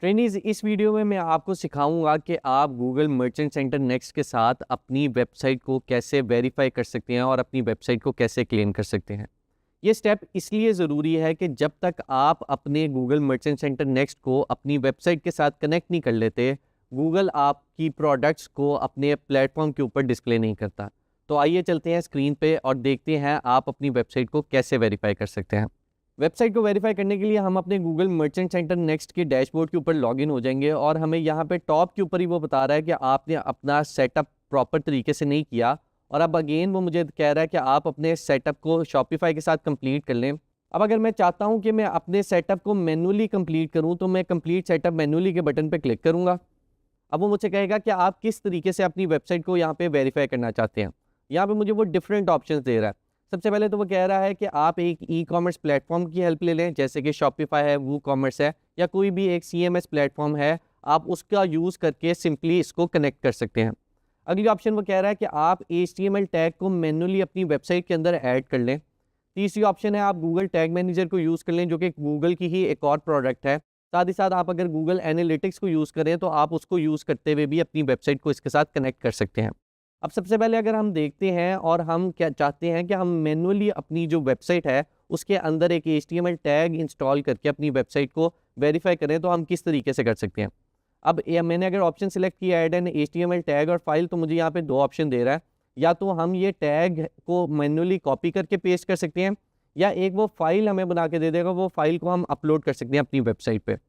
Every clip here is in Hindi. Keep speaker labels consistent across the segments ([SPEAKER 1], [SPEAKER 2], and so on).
[SPEAKER 1] ट्रेनीज, इस वीडियो में मैं आपको सिखाऊंगा कि आप गूगल मर्चेंट सेंटर नेक्स्ट के साथ अपनी वेबसाइट को कैसे वेरीफाई कर सकते हैं और अपनी वेबसाइट को कैसे क्लेम कर सकते हैं। ये स्टेप इसलिए ज़रूरी है कि जब तक आप अपने गूगल मर्चेंट सेंटर नेक्स्ट को अपनी वेबसाइट के साथ कनेक्ट नहीं कर लेते, गूगल आपकी प्रोडक्ट्स को अपने प्लेटफॉर्म के ऊपर डिस्प्ले नहीं करता। तो आइए चलते हैं स्क्रीन पे और देखते हैं आप अपनी वेबसाइट को कैसे वेरीफाई कर सकते हैं। वेबसाइट को वेरीफाई करने के लिए हम अपने गूगल मर्चेंट सेंटर नेक्स्ट के डैशबोर्ड के ऊपर लॉगिन हो जाएंगे और हमें यहाँ पे टॉप के ऊपर ही वो बता रहा है कि आपने अपना सेटअप प्रॉपर तरीके से नहीं किया। और अब अगेन वो मुझे कह रहा है कि आप अपने सेटअप को शॉपिफाई के साथ कंप्लीट कर लें। अब अगर मैं चाहता हूँ कि मैं अपने सेटअप को मैनुअली कंप्लीट करूँ तो मैं कंप्लीट सेटअप मैनुअली के बटन पर क्लिक करूँगा। अब वो मुझे कहेगा कि आप किस तरीके से अपनी वेबसाइट को यहाँ पे वेरीफाई करना चाहते हैं। यहाँ पे मुझे वो डिफरेंट ऑप्शंस दे रहा है। सबसे पहले तो वो कह रहा है कि आप एक ई कॉमर्स प्लेटफॉर्म की हेल्प ले लें, जैसे कि शॉपिफाई है, वो कॉमर्स है, या कोई भी एक CMS प्लेटफॉर्म है, आप उसका यूज़ करके सिंपली इसको कनेक्ट कर सकते हैं। अगली ऑप्शन वो कह रहा है कि आप HTML टैग को मैनुअली अपनी वेबसाइट के अंदर ऐड कर लें। तीसरी ऑप्शन है आप गूगल टैग मैनेजर को यूज़ कर लें, जो कि गूगल की ही एक और प्रोडक्ट है। साथ ही साथ आप अगर गूगल एनालिटिक्स को यूज़ करें तो आप उसको यूज़ करते हुए भी अपनी वेबसाइट को इसके साथ कनेक्ट कर सकते हैं। अब सबसे पहले अगर हम देखते हैं और हम क्या चाहते हैं कि हम मैनुअली अपनी जो वेबसाइट है उसके अंदर एक HTML टैग इंस्टॉल करके अपनी वेबसाइट को वेरीफाई करें, तो हम किस तरीके से कर सकते हैं। अब मैंने अगर ऑप्शन सिलेक्ट किया ऐड एन HTML टैग और फाइल, तो मुझे यहाँ पे दो ऑप्शन दे रहा है। या तो हम ये टैग को मैनुअली कॉपी करके पेस्ट कर सकते हैं, या एक वो फाइल हमें बना के दे देगा, वो फाइल को हम अपलोड कर सकते हैं अपनी वेबसाइट पर।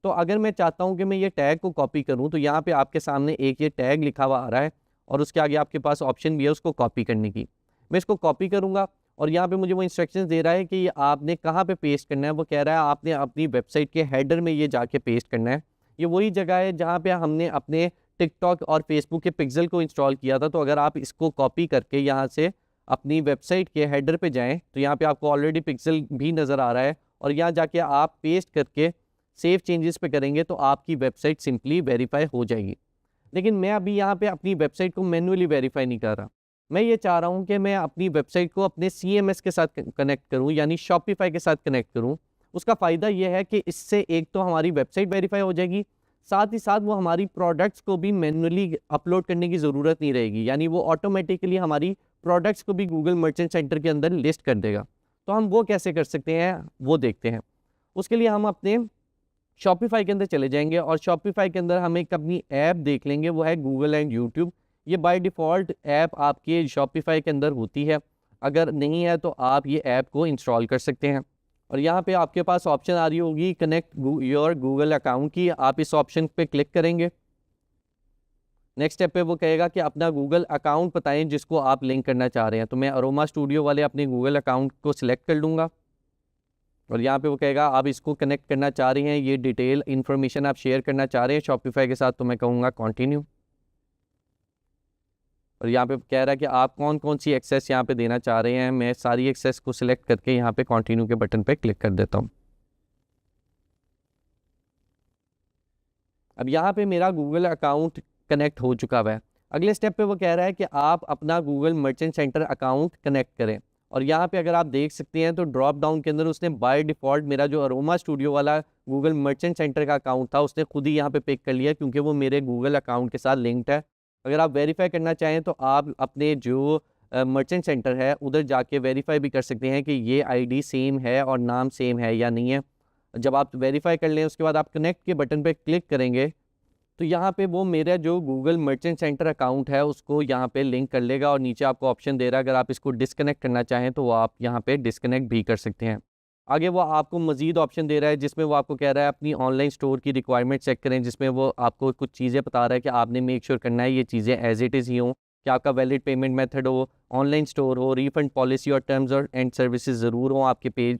[SPEAKER 1] तो अगर मैं चाहता हूँ कि मैं ये टैग को कॉपी करूँ, तो यहाँ पे आपके सामने एक ये टैग लिखा हुआ आ रहा है और उसके आगे आपके पास ऑप्शन भी है उसको कॉपी करने की। मैं इसको कॉपी करूँगा और यहाँ पे मुझे वो इंस्ट्रक्शंस दे रहा है कि ये आपने कहाँ पे पेस्ट करना है। वो कह रहा है आपने अपनी वेबसाइट के हेडर में ये जाके पेस्ट करना है। ये वही जगह है जहाँ पे हमने अपने टिकटॉक और फेसबुक के पिक्सल को इंस्टॉल किया था। तो अगर आप इसको कॉपी करके यहाँ से अपनी वेबसाइट के हेडर पर जाएँ तो यहाँ पर आपको ऑलरेडी पिक्सल भी नज़र आ रहा है, और यहाँ जाके आप पेस्ट करके सेव चेंजेस पे करेंगे तो आपकी वेबसाइट सिंपली वेरीफाई हो जाएगी। लेकिन मैं अभी यहाँ पे अपनी वेबसाइट को मैनुअली वेरीफाई नहीं कर रहा। मैं ये चाह रहा हूँ कि मैं अपनी वेबसाइट को अपने CMS के साथ कनेक्ट करूँ, यानी शॉपिफाई के साथ कनेक्ट करूँ। उसका फ़ायदा ये है कि इससे एक तो हमारी वेबसाइट वेरीफाई हो जाएगी, साथ ही साथ वो हमारी प्रोडक्ट्स को भी मैनुअली अपलोड करने की ज़रूरत नहीं रहेगी, यानी वो ऑटोमेटिकली हमारी प्रोडक्ट्स को भी गूगल मर्चेंट सेंटर के अंदर लिस्ट कर देगा। तो हम वो कैसे कर सकते हैं वो देखते हैं। उसके लिए हम अपने शॉपिफाई के अंदर चले जाएंगे और शॉपिफाई के अंदर हम एक अपनी ऐप देख लेंगे, वो है गूगल एंड यूट्यूब। ये बाय डिफ़ॉल्ट ऐप आपके शॉपिफाई के अंदर होती है। अगर नहीं है तो आप ये ऐप को इंस्टॉल कर सकते हैं। और यहाँ पे आपके पास ऑप्शन आ रही होगी कनेक्ट योर गूगल अकाउंट की, आप इस ऑप्शन पे क्लिक करेंगे। नेक्स्ट स्टेप पे वो कहेगा कि अपना गूगल अकाउंट बताएं जिसको आप लिंक करना चाह रहे हैं। तो मैं अरोमा स्टूडियो वाले अपने गूगल अकाउंट को सिलेक्ट कर लूँगा और यहाँ पे वो कहेगा आप इसको कनेक्ट करना चाह रहे हैं, ये डिटेल इन्फॉर्मेशन आप शेयर करना चाह रहे हैं शॉपिफाई के साथ, तो मैं कहूँगा कंटिन्यू। और यहाँ पे कह रहा है कि आप कौन कौन सी एक्सेस यहाँ पे देना चाह रहे हैं। मैं सारी एक्सेस को सिलेक्ट करके यहाँ पे कंटिन्यू के बटन पे क्लिक कर देता हूँ। अब यहाँ पे मेरा गूगल अकाउंट कनेक्ट हो चुका हुआ है। अगले स्टेप पे वो कह रहा है कि आप अपना Google merchant centre account connect करें। और यहाँ पे अगर आप देख सकते हैं तो ड्रॉप डाउन के अंदर उसने बाय डिफ़ॉल्ट मेरा जो अरोमा स्टूडियो वाला गूगल मर्चेंट सेंटर का अकाउंट था उसने खुद ही यहाँ पे पिक कर लिया, क्योंकि वो मेरे गूगल अकाउंट के साथ लिंक्ड है। अगर आप वेरीफाई करना चाहें तो आप अपने जो मर्चेंट सेंटर है उधर जाके वेरीफाई भी कर सकते हैं कि ये ID सेम है और नाम सेम है या नहीं है। जब आप वेरीफाई कर लें उसके बाद आप कनेक्ट के बटन पर क्लिक करेंगे तो यहाँ पे वो मेरा जो गूगल मर्चेंट सेंटर अकाउंट है उसको यहाँ पे लिंक कर लेगा। और नीचे आपको ऑप्शन दे रहा है अगर आप इसको डिस्कनेक्ट करना चाहें तो वो आप यहाँ पे डिस्कनेक्ट भी कर सकते हैं। आगे वो आपको मज़ीद ऑप्शन दे रहा है जिसमें वो आपको कह रहा है अपनी ऑनलाइन स्टोर की रिक्वायरमेंट चेक करें, जिसमें वो आपको कुछ चीज़ें बता रहा है कि आपने मेक श्योर करना है ये चीज़ें एज इट इज़ ही हों, कि आपका वैलिड पेमेंट मेथड हो, ऑनलाइन स्टोर हो, रिफंड पॉलिसी और टर्म्स और एंड सर्विसेज ज़रूर हों आपके पेज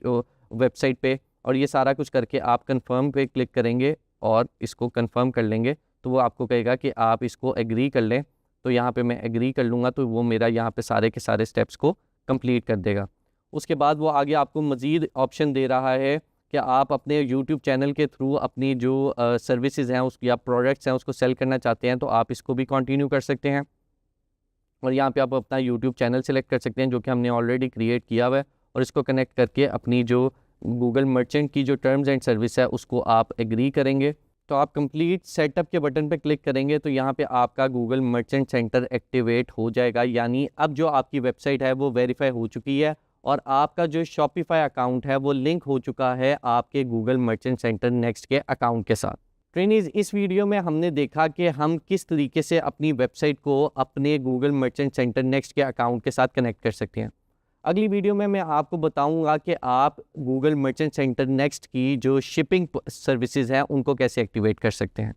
[SPEAKER 1] वेबसाइट पे। और ये सारा कुछ करके आप कंफर्म पे क्लिक करेंगे और इसको कंफर्म कर लेंगे तो वो आपको कहेगा कि आप इसको एग्री कर लें। तो यहाँ पे मैं एग्री कर लूँगा तो वो मेरा यहाँ पे सारे के सारे स्टेप्स को कंप्लीट कर देगा। उसके बाद वो आगे आपको मज़ीद ऑप्शन दे रहा है कि आप अपने यूट्यूब चैनल के थ्रू अपनी जो सर्विसेज हैं उसकी या प्रोडक्ट्स हैं उसको सेल करना चाहते हैं, तो आप इसको भी कंटिन्यू कर सकते हैं। और यहाँ पे आप अपना यूट्यूब चैनल सेलेक्ट कर सकते हैं जो कि हमने ऑलरेडी क्रिएट किया हुआ है, और इसको कनेक्ट करके अपनी जो गूगल मर्चेंट की जो टर्म्स एंड सर्विस है उसको आप एग्री करेंगे। तो तो आप कंप्लीट सेटअप के बटन पे क्लिक करेंगे तो यहाँ पे आपका गूगल मर्चेंट सेंटर एक्टिवेट हो जाएगा, यानी अब जो आपकी वेबसाइट है वो वेरीफाई हो चुकी है और आपका जो शॉपिफाई अकाउंट है वो लिंक हो चुका है आपके गूगल मर्चेंट सेंटर नेक्स्ट के अकाउंट के साथ। ट्रेनीज, इस वीडियो में हमने देखा कि हम किस तरीके से अपनी वेबसाइट को अपने गूगल मर्चेंट सेंटर नेक्स्ट के अकाउंट के साथ कनेक्ट कर सकते हैं। अगली वीडियो में मैं आपको बताऊंगा कि आप गूगल मर्चेंट सेंटर नेक्स्ट की जो शिपिंग सर्विसेज हैं उनको कैसे एक्टिवेट कर सकते हैं।